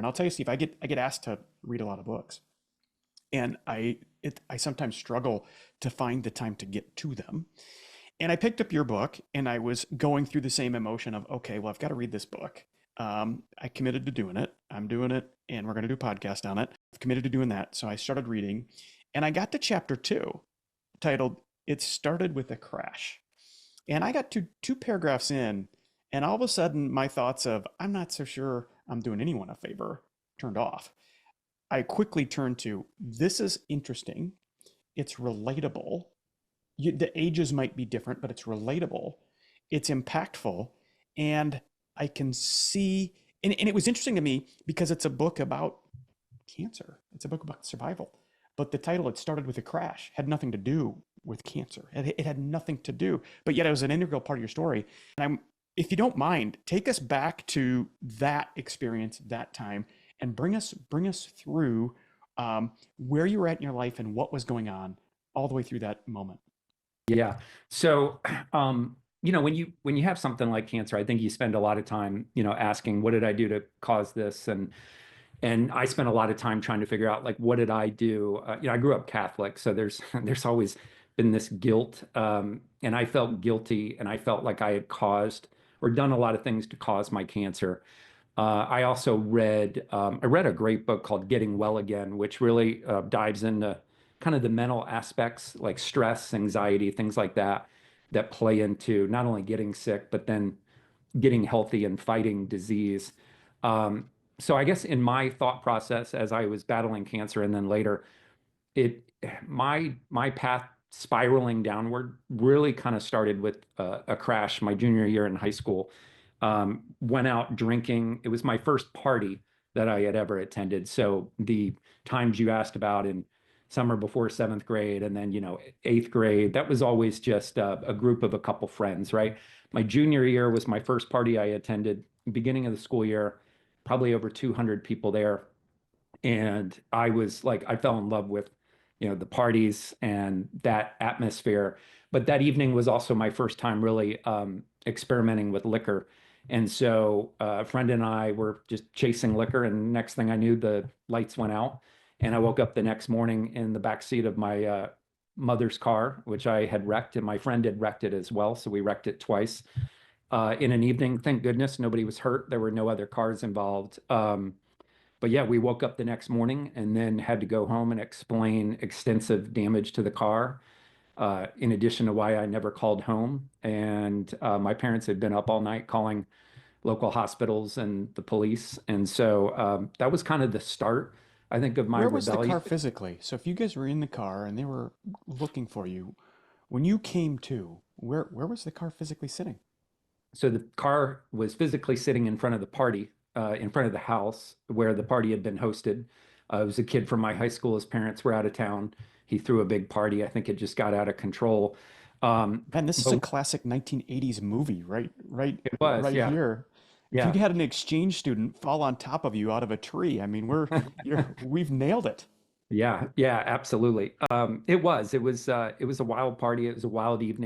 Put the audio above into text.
And I'll tell you, Steve, I get asked to read a lot of books, and I sometimes struggle to find the time to get to them. And I picked up your book, and I was going through the same emotion of, okay, well, I've got to read this book. I committed to doing it. I'm doing it, and we're going to do a podcast on it. I've committed to doing that. So I started reading, and I got to chapter two, titled "It Started with a Crash." And I got to two paragraphs in, and all of a sudden, my thoughts of, I'm not so sure I'm doing anyone a favor, turned off. I quickly turned to, this is interesting. It's relatable. The ages might be different, but it's relatable. It's impactful. And I can see, and it was interesting to me because it's a book about cancer. It's a book about survival. But the title, It Started with a Crash, had nothing to do with cancer. It had nothing to do, but yet it was an integral part of your story. And if you don't mind, take us back to that experience, that time, and bring us through where you were at in your life and what was going on all the way through that moment. Yeah. So, when you have something like cancer, I think you spend a lot of time, asking, what did I do to cause this? And I spent a lot of time trying to figure out, like, what did I do? I grew up Catholic, so there's there's always been this guilt, and I felt guilty, and I felt like I had caused or done a lot of things to cause my cancer. I also read a great book called Getting Well Again, which really dives into kind of the mental aspects like stress, anxiety, things like that, that play into not only getting sick, but then getting healthy and fighting disease. Um, so I guess in my thought process as I was battling cancer and then later, it my path spiraling downward really kind of started with a crash my junior year in high school. Went out drinking. It was my first party that I had ever attended. So the times you asked about in summer before seventh grade and then, eighth grade, that was always just a group of a couple friends, right? My junior year was my first party I attended, beginning of the school year, probably over 200 people there. And I was like, I fell in love with, the parties and that atmosphere. But that evening was also my first time really experimenting with liquor. And so a friend and I were just chasing liquor, and next thing I knew, the lights went out, and I woke up the next morning in the back seat of my mother's car, which I had wrecked, and my friend had wrecked it as well. So we wrecked it twice in an evening. Thank goodness nobody was hurt. There were no other cars involved. But yeah, we woke up the next morning and then had to go home and explain extensive damage to the car, in addition to why I never called home. And my parents had been up all night calling local hospitals and the police. And so that was kind of the start, I think, of my Where was the rebellion. car physically? So if you guys were in the car and they were looking for you, when you came to, where was the car physically sitting? So the car was physically sitting in front of the party, in front of the house where the party had been hosted. It was a kid from my high school. His parents were out of town. He threw a big party. I think it just got out of control. Man, this is a But classic 1980s movie, it was, right yeah, here. If you yeah, had an exchange student fall on top of you out of a tree, I mean, we've nailed it. yeah, yeah, absolutely. It was a wild party. It was a wild evening.